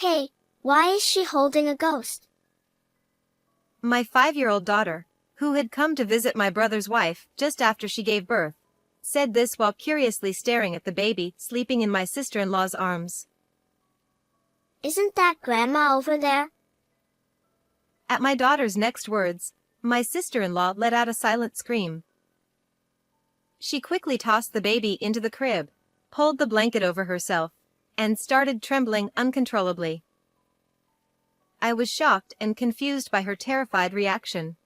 Hey, why is she holding a ghost? My 5-year-old daughter, who had come to visit my brother's wife just after she gave birth, said this while curiously staring at the baby sleeping in my sister-in-law's arms. Isn't that Grandma over there? At my daughter's next words, my sister-in-law let out a silent scream. She quickly tossed the baby into the crib, pulled the blanket over herself, and started trembling uncontrollably. I was shocked and confused by her terrified reaction.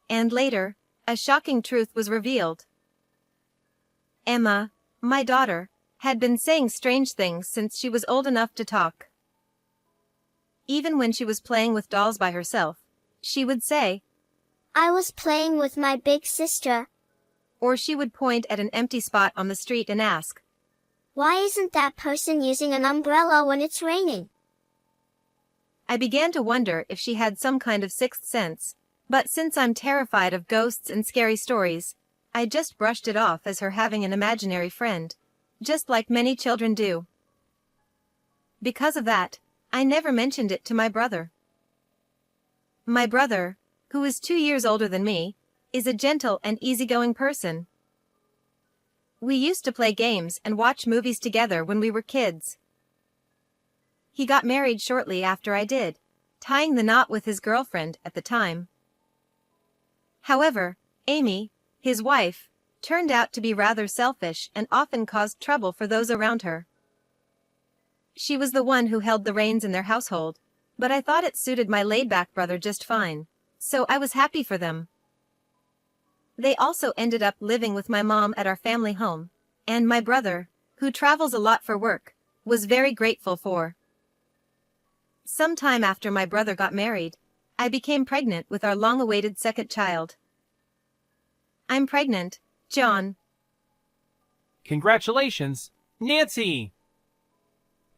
And later, a shocking truth was revealed. Emma, my daughter, had been saying strange things since she was old enough to talk. Even when she was playing with dolls by herself, she would say, I was playing with my big sister. Or she would point at an empty spot on the street and ask, Why isn't that person using an umbrella when it's raining? I began to wonder if she had some kind of sixth sense, but since I'm terrified of ghosts and scary stories, I just brushed it off as her having an imaginary friend, just like many children do. Because of that, I never mentioned it to my brother. My brother, who is 2 years older than me, is a gentle and easygoing person. We used to play games and watch movies together when we were kids. He got married shortly after I did, tying the knot with his girlfriend at the time. However, Amy, his wife, turned out to be rather selfish and often caused trouble for those around her. She was the one who held the reins in their household, but I thought it suited my laid-back brother just fine, so I was happy for them. They also ended up living with my mom at our family home, and my brother, who travels a lot for work, was very grateful for. Sometime after my brother got married, I became pregnant with our long-awaited second child. I'm pregnant, John. Congratulations, Nancy!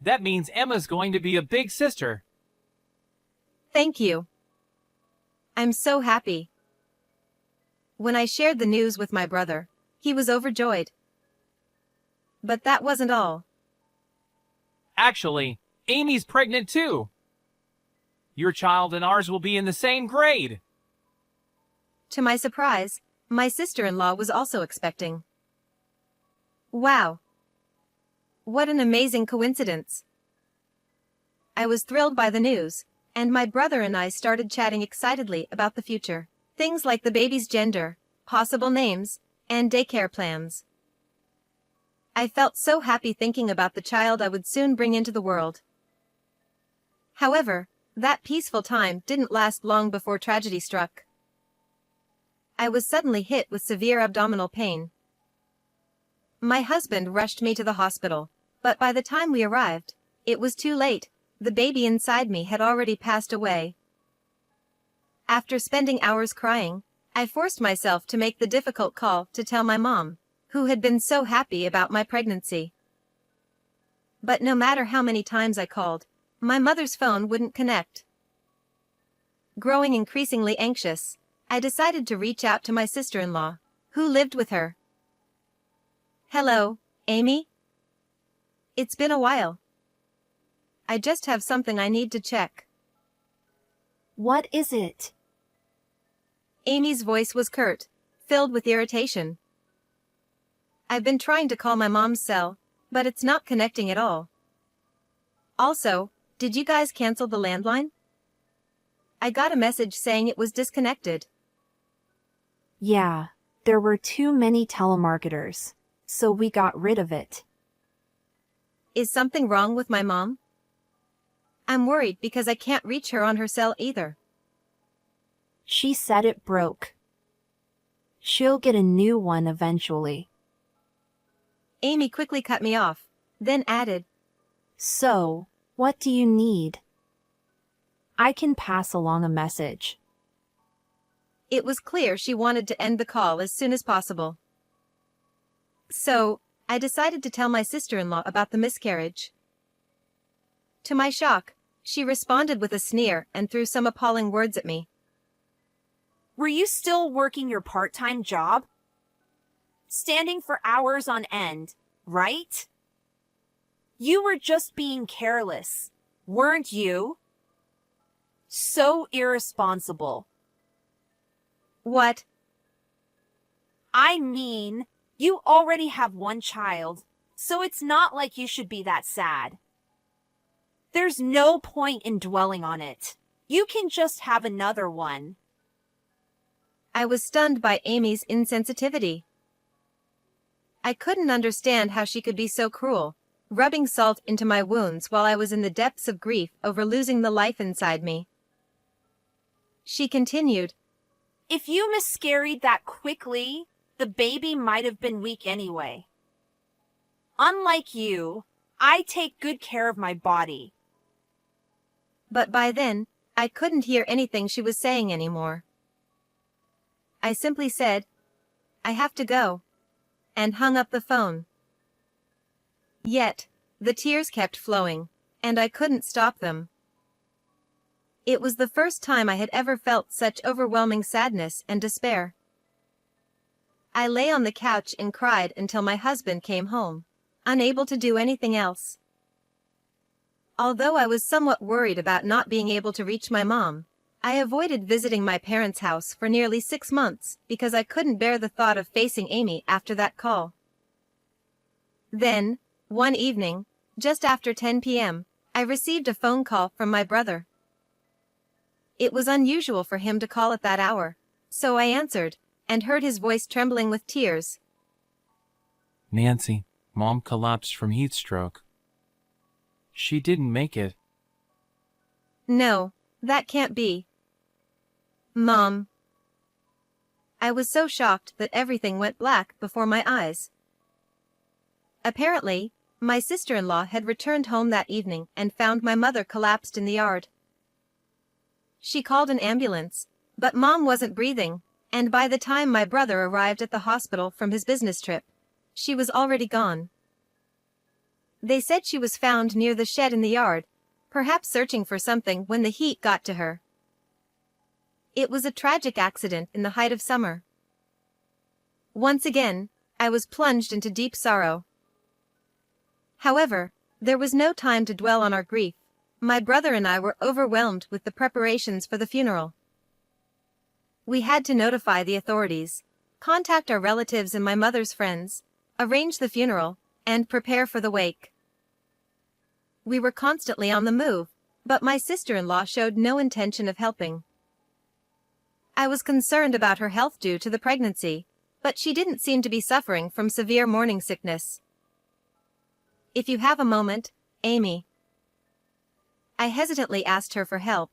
That means Emma's going to be a big sister. Thank you. I'm so happy. When I shared the news with my brother, he was overjoyed. But that wasn't all. Actually, Amy's pregnant too. Your child and ours will be in the same grade. To my surprise, my sister-in-law was also expecting. Wow! What an amazing coincidence. I was thrilled by the news, and my brother and I started chatting excitedly about the future. Things like the baby's gender, possible names, and daycare plans. I felt so happy thinking about the child I would soon bring into the world. However, that peaceful time didn't last long before tragedy struck. I was suddenly hit with severe abdominal pain. My husband rushed me to the hospital, but by the time we arrived, it was too late. The baby inside me had already passed away. After spending hours crying, I forced myself to make the difficult call to tell my mom, who had been so happy about my pregnancy. But no matter how many times I called, my mother's phone wouldn't connect. Growing increasingly anxious, I decided to reach out to my sister-in-law, who lived with her. Hello, Amy? It's been a while. I just have something I need to check. What is it? Amy's voice was curt, filled with irritation. I've been trying to call my mom's cell, but it's not connecting at all. Also, did you guys cancel the landline? I got a message saying it was disconnected. Yeah, there were too many telemarketers, so we got rid of it. Is something wrong with my mom? I'm worried because I can't reach her on her cell either. She said it broke. She'll get a new one eventually. Amy quickly cut me off, then added, So, what do you need? I can pass along a message. It was clear she wanted to end the call as soon as possible. So, I decided to tell my sister-in-law about the miscarriage. To my shock, she responded with a sneer and threw some appalling words at me. Were you still working your part-time job? Standing for hours on end, right? You were just being careless, Weren't you? So irresponsible. What? I mean, you already have one child, so it's not like you should be that sad. There's no point in dwelling on it. You can just have another one. I was stunned by Amy's insensitivity. I couldn't understand how she could be so cruel, rubbing salt into my wounds while I was in the depths of grief over losing the life inside me. She continued, If you miscarried that quickly, the baby might have been weak anyway. Unlike you, I take good care of my body. But by then, I couldn't hear anything she was saying anymore. I simply said, I have to go, and hung up the phone. Yet, the tears kept flowing, and I couldn't stop them. It was the first time I had ever felt such overwhelming sadness and despair. I lay on the couch and cried until my husband came home, unable to do anything else. Although I was somewhat worried about not being able to reach my mom, I avoided visiting my parents' house for nearly 6 months because I couldn't bear the thought of facing Amy after that call. Then, one evening, just after 10 p.m., I received a phone call from my brother. It was unusual for him to call at that hour, so I answered, and heard his voice trembling with tears. Nancy, Mom collapsed from heat stroke. She didn't make it. No, that can't be. Mom. I was so shocked that everything went black before my eyes. Apparently, my sister-in-law had returned home that evening and found my mother collapsed in the yard. She called an ambulance, but Mom wasn't breathing, and by the time my brother arrived at the hospital from his business trip, she was already gone. They said she was found near the shed in the yard, perhaps searching for something when the heat got to her. It was a tragic accident in the height of summer. Once again, I was plunged into deep sorrow. However, there was no time to dwell on our grief. My brother and I were overwhelmed with the preparations for the funeral. We had to notify the authorities, contact our relatives and my mother's friends, arrange the funeral, and prepare for the wake. We were constantly on the move, but my sister-in-law showed no intention of helping. I was concerned about her health due to the pregnancy, but she didn't seem to be suffering from severe morning sickness. If you have a moment, Amy. I hesitantly asked her for help,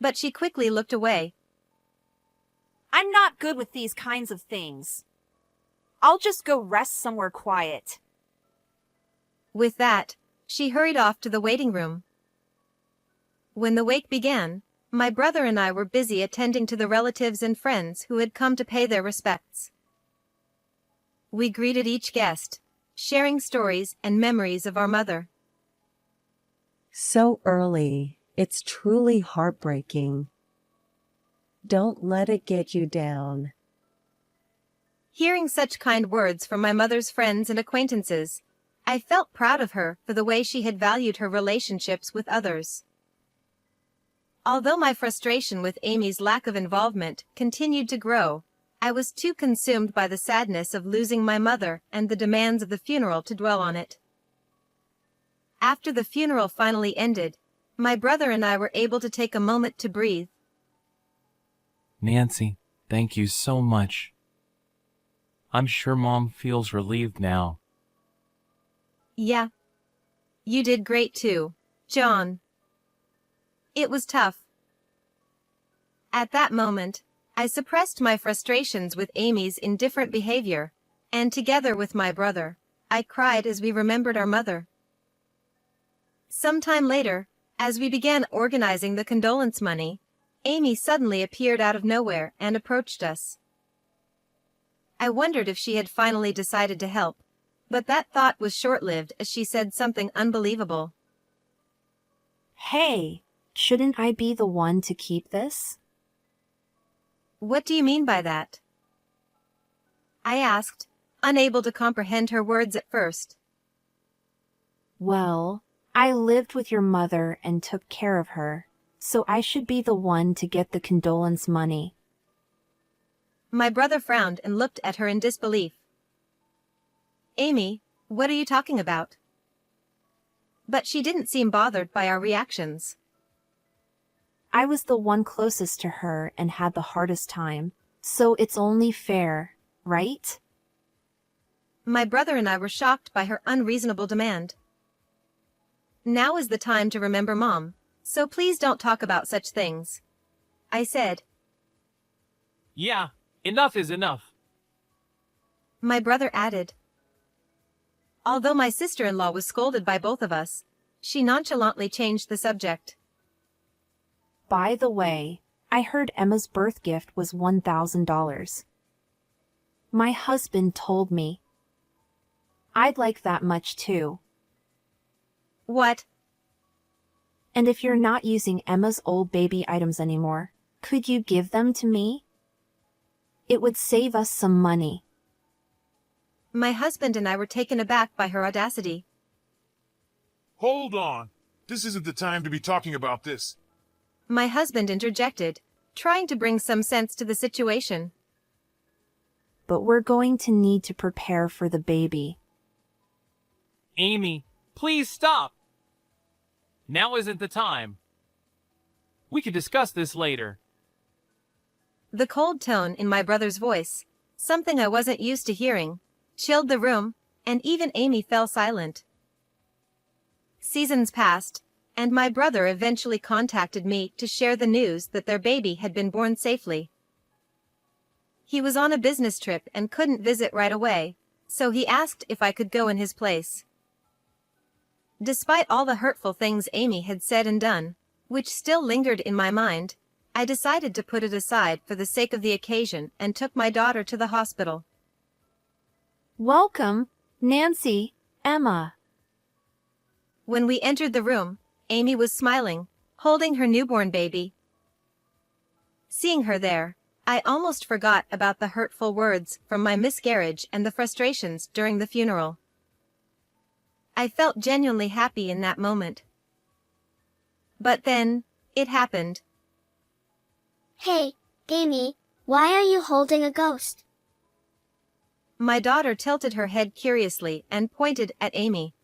but she quickly looked away. I'm not good with these kinds of things. I'll just go rest somewhere quiet. With that, she hurried off to the waiting room. When the wake began, my brother and I were busy attending to the relatives and friends who had come to pay their respects. We greeted each guest, sharing stories and memories of our mother. So early, it's truly heartbreaking. Don't let it get you down. Hearing such kind words from my mother's friends and acquaintances, I felt proud of her for the way she had valued her relationships with others. Although my frustration with Amy's lack of involvement continued to grow, I was too consumed by the sadness of losing my mother and the demands of the funeral to dwell on it. After the funeral finally ended, my brother and I were able to take a moment to breathe. Nancy, thank you so much. I'm sure Mom feels relieved now. Yeah. You did great too, John. It was tough. At that moment, I suppressed my frustrations with Amy's indifferent behavior, and together with my brother, I cried as we remembered our mother. Sometime later, as we began organizing the condolence money, Amy suddenly appeared out of nowhere and approached us. I wondered if she had finally decided to help, but that thought was short-lived as she said something unbelievable. Hey, shouldn't I be the one to keep this? What do you mean by that? I asked, unable to comprehend her words at first. Well, I lived with your mother and took care of her, so I should be the one to get the condolence money. My brother frowned and looked at her in disbelief. Amy, what are you talking about? But she didn't seem bothered by our reactions. I was the one closest to her and had the hardest time, so it's only fair, right? My brother and I were shocked by her unreasonable demand. Now is the time to remember Mom, so please don't talk about such things, I said. Yeah, enough is enough. My brother added. Although my sister-in-law was scolded by both of us, she nonchalantly changed the subject. By the way, I heard Emma's birth gift was $1,000. My husband told me. I'd like that much too. What? And if you're not using Emma's old baby items anymore, could you give them to me? It would save us some money. My husband and I were taken aback by her audacity. Hold on. This isn't the time to be talking about this. My husband interjected, trying to bring some sense to the situation. But we're going to need to prepare for the baby. Amy, please stop. Now isn't the time. We can discuss this later. The cold tone in my brother's voice, something I wasn't used to hearing, chilled the room, and even Amy fell silent. Seasons passed, and my brother eventually contacted me to share the news that their baby had been born safely. He was on a business trip and couldn't visit right away, so he asked if I could go in his place. Despite all the hurtful things Amy had said and done, which still lingered in my mind, I decided to put it aside for the sake of the occasion and took my daughter to the hospital. Welcome, Nancy, Emma. When we entered the room, Amy was smiling, holding her newborn baby. Seeing her there, I almost forgot about the hurtful words from my miscarriage and the frustrations during the funeral. I felt genuinely happy in that moment. But then, it happened. Hey, Amy, why are you holding a ghost? My daughter tilted her head curiously and pointed at Amy.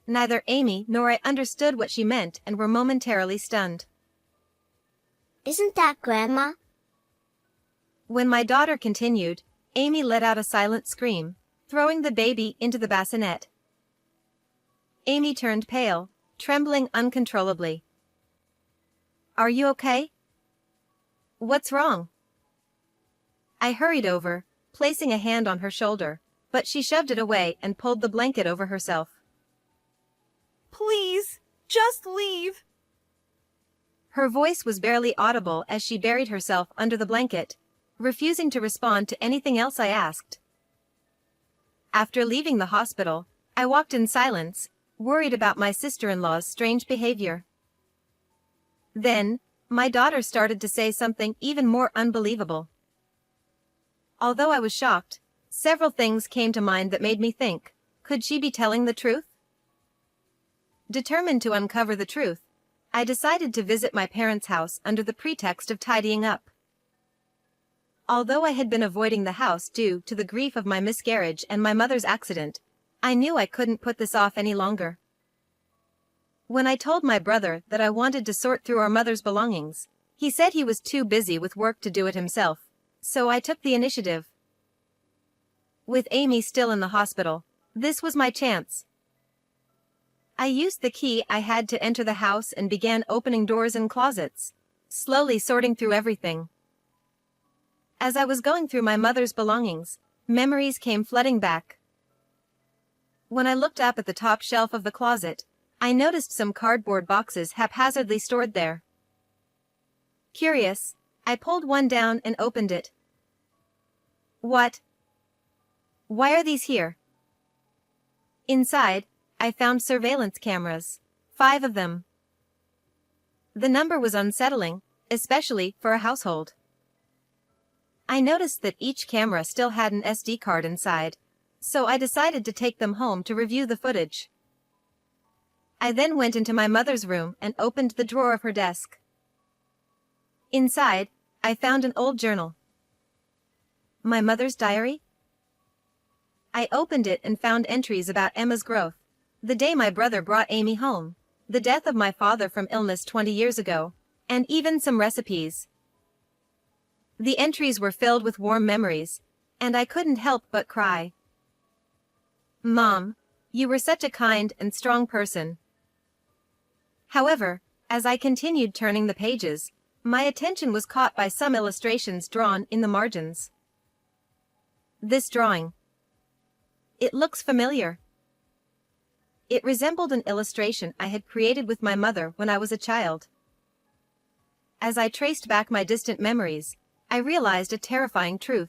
Neither Amy nor I understood what she meant and were momentarily stunned. Isn't that Grandma? When my daughter continued, Amy let out a silent scream, throwing the baby into the bassinet. Amy turned pale, trembling uncontrollably. Are you okay? What's wrong? I hurried over, placing a hand on her shoulder, but she shoved it away and pulled the blanket over herself. Please, just leave. Her voice was barely audible as she buried herself under the blanket, refusing to respond to anything else I asked. After leaving the hospital, I walked in silence, worried about my sister-in-law's strange behavior. Then, my daughter started to say something even more unbelievable. Although I was shocked, several things came to mind that made me think, could she be telling the truth? Determined to uncover the truth, I decided to visit my parents' house under the pretext of tidying up. Although I had been avoiding the house due to the grief of my miscarriage and my mother's accident, I knew I couldn't put this off any longer. When I told my brother that I wanted to sort through our mother's belongings, he said he was too busy with work to do it himself, so I took the initiative. With Amy still in the hospital, this was my chance. I used the key I had to enter the house and began opening doors and closets, slowly sorting through everything. As I was going through my mother's belongings, memories came flooding back. When I looked up at the top shelf of the closet, I noticed some cardboard boxes haphazardly stored there. Curious, I pulled one down and opened it. What? Why are these here? Inside, I found surveillance cameras, 5 of them. The number was unsettling, especially for a household. I noticed that each camera still had an SD card inside, so I decided to take them home to review the footage. I then went into my mother's room and opened the drawer of her desk. Inside, I found an old journal. My mother's diary? I opened it and found entries about Emma's growth, the day my brother brought Amy home, the death of my father from illness 20 years ago, and even some recipes. The entries were filled with warm memories, and I couldn't help but cry. Mom, you were such a kind and strong person. However, as I continued turning the pages, my attention was caught by some illustrations drawn in the margins. This drawing. It looks familiar. It resembled an illustration I had created with my mother when I was a child. As I traced back my distant memories, I realized a terrifying truth.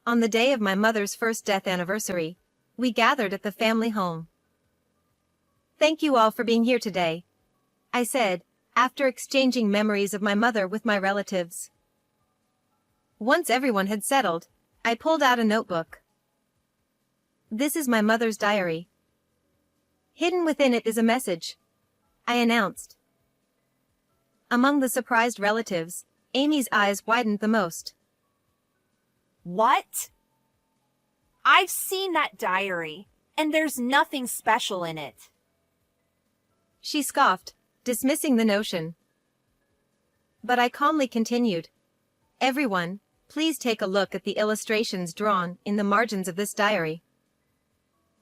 On the day of my mother's first death anniversary, we gathered at the family home. Thank you all for being here today, I said, after exchanging memories of my mother with my relatives. Once everyone had settled, I pulled out a notebook. This is my mother's diary. Hidden within it is a message, I announced. Among the surprised relatives, Amy's eyes widened the most. What? I've seen that diary, and there's nothing special in it. She scoffed, dismissing the notion. But I calmly continued. Everyone, please take a look at the illustrations drawn in the margins of this diary.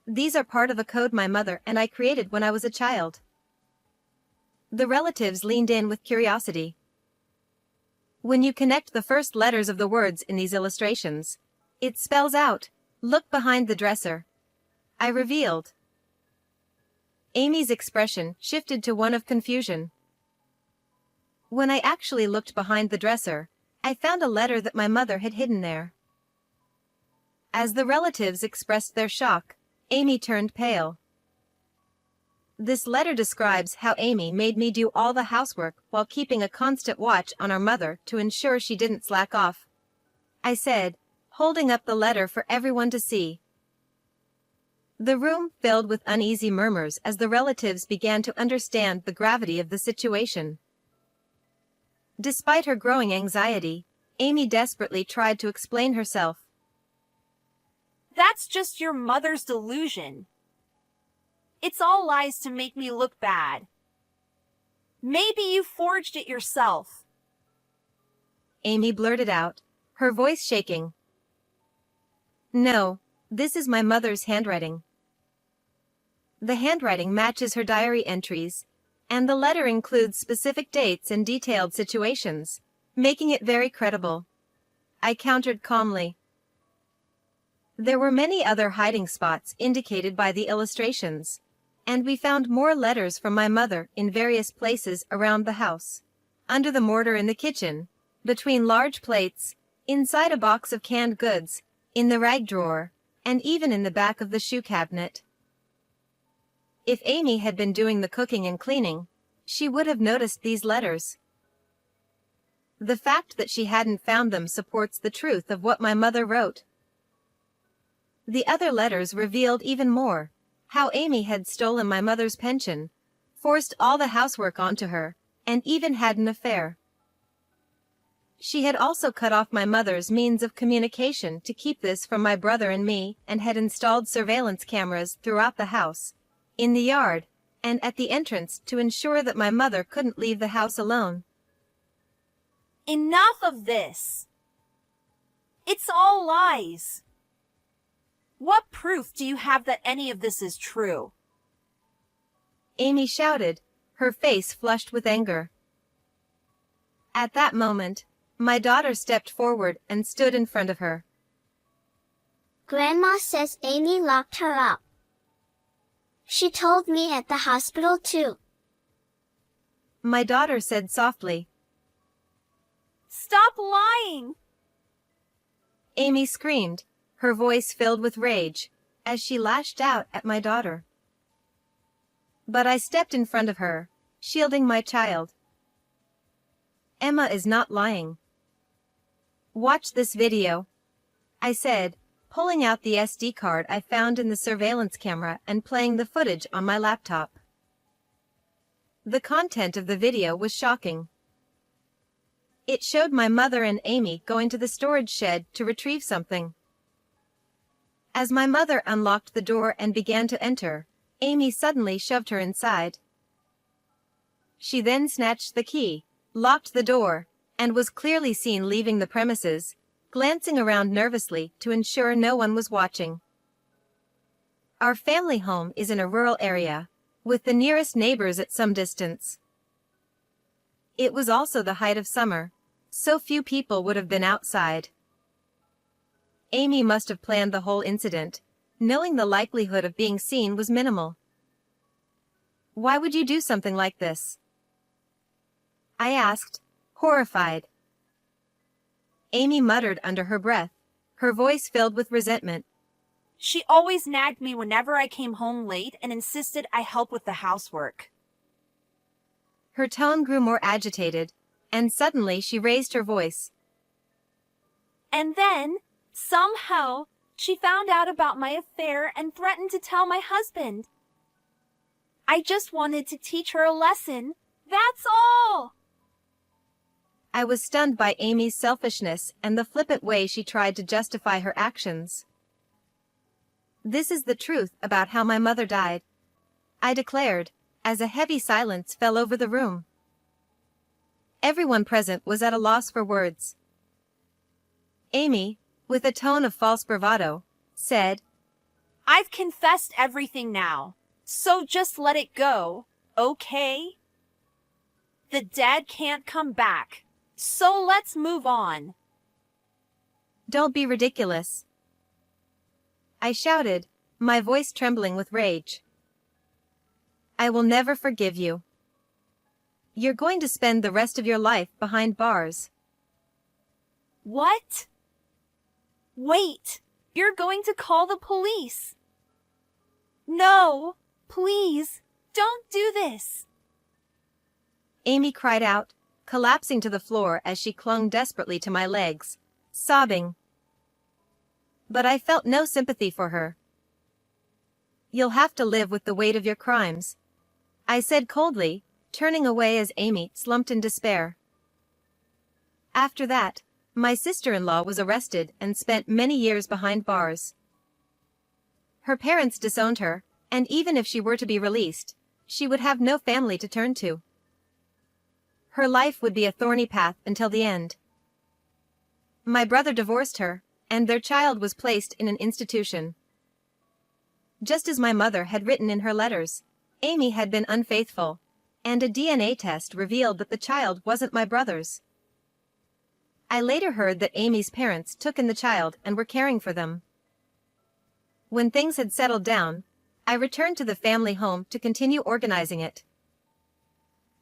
These are part of a code my mother and I created when I was a child. The relatives leaned in with curiosity. When you connect the first letters of the words in these illustrations, it spells out, "Look behind the dresser," I revealed. Amy's expression shifted to one of confusion. When I actually looked behind the dresser, I found a letter that my mother had hidden there. As the relatives expressed their shock, Amy turned pale. This letter describes how Amy made me do all the housework while keeping a constant watch on our mother to ensure she didn't slack off, I said, holding up the letter for everyone to see. The room filled with uneasy murmurs as the relatives began to understand the gravity of the situation. Despite her growing anxiety, Amy desperately tried to explain herself. That's just your mother's delusion. It's all lies to make me look bad. Maybe you forged it yourself. Amy blurted out, her voice shaking. No, this is my mother's handwriting. The handwriting matches her diary entries, and the letter includes specific dates and detailed situations, making it very credible. I countered calmly. There were many other hiding spots indicated by the illustrations, and we found more letters from my mother in various places around the house, under the mortar in the kitchen, between large plates, inside a box of canned goods, in the rag drawer, and even in the back of the shoe cabinet. If Amy had been doing the cooking and cleaning, she would have noticed these letters. The fact that she hadn't found them supports the truth of what my mother wrote. The other letters revealed even more, how Amy had stolen my mother's pension, forced all the housework onto her, and even had an affair. She had also cut off my mother's means of communication to keep this from my brother and me, and had installed surveillance cameras throughout the house, in the yard, and at the entrance to ensure that my mother couldn't leave the house alone. Enough of this. It's all lies. What proof do you have that any of this is true? Amy shouted, her face flushed with anger. At that moment, my daughter stepped forward and stood in front of her. Grandma says Amy locked her up. She told me at the hospital too. My daughter said softly. Stop lying! Amy screamed, her voice filled with rage, as she lashed out at my daughter. But I stepped in front of her, shielding my child. Emma is not lying. Watch this video, I said, pulling out the SD card I found in the surveillance camera and playing the footage on my laptop. The content of the video was shocking. It showed my mother and Amy going to the storage shed to retrieve something. As my mother unlocked the door and began to enter, Amy suddenly shoved her inside. She then snatched the key, locked the door, and was clearly seen leaving the premises, glancing around nervously to ensure no one was watching. Our family home is in a rural area, with the nearest neighbors at some distance. It was also the height of summer, so few people would have been outside. Amy must have planned the whole incident, knowing the likelihood of being seen was minimal. Why would you do something like this? I asked, horrified. Amy muttered under her breath, her voice filled with resentment. She always nagged me whenever I came home late and insisted I help with the housework. Her tone grew more agitated, and suddenly she raised her voice. And then, somehow, she found out about my affair and threatened to tell my husband. I just wanted to teach her a lesson. That's all! I was stunned by Amy's selfishness and the flippant way she tried to justify her actions. This is the truth about how my mother died, I declared, as a heavy silence fell over the room. Everyone present was at a loss for words. Amy, with a tone of false bravado, said, I've confessed everything now, so just let it go, okay? The dead can't come back, so let's move on. Don't be ridiculous, I shouted, my voice trembling with rage. I will never forgive you. You're going to spend the rest of your life behind bars. What? Wait, you're going to call the police. No, please, don't do this. Amy cried out, collapsing to the floor as she clung desperately to my legs, sobbing. But I felt no sympathy for her. You'll have to live with the weight of your crimes, I said coldly, turning away as Amy slumped in despair. After that, my sister-in-law was arrested and spent many years behind bars. Her parents disowned her, and even if she were to be released, she would have no family to turn to. Her life would be a thorny path until the end. My brother divorced her, and their child was placed in an institution. Just as my mother had written in her letters, Amy had been unfaithful, and a DNA test revealed that the child wasn't my brother's. I later heard that Amy's parents took in the child and were caring for them. When things had settled down, I returned to the family home to continue organizing it.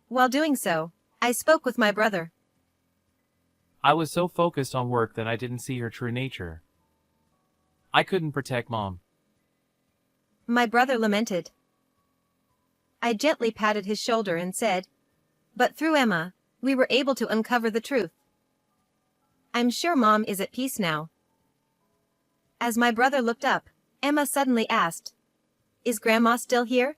While doing so, I spoke with my brother. I was so focused on work that I didn't see her true nature. I couldn't protect Mom. My brother lamented. I gently patted his shoulder and said, but through Emma, we were able to uncover the truth. I'm sure Mom is at peace now. As my brother looked up, Emma suddenly asked, Is Grandma still here?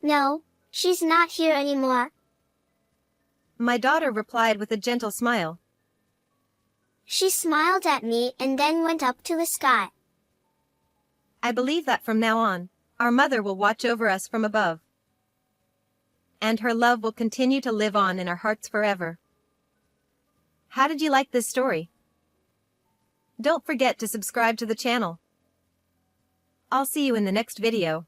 No, she's not here anymore. My daughter replied with a gentle smile. She smiled at me and then went up to the sky. I believe that from now on, our mother will watch over us from above. And her love will continue to live on in our hearts forever. How did you like this story? Don't forget to subscribe to the channel. I'll see you in the next video.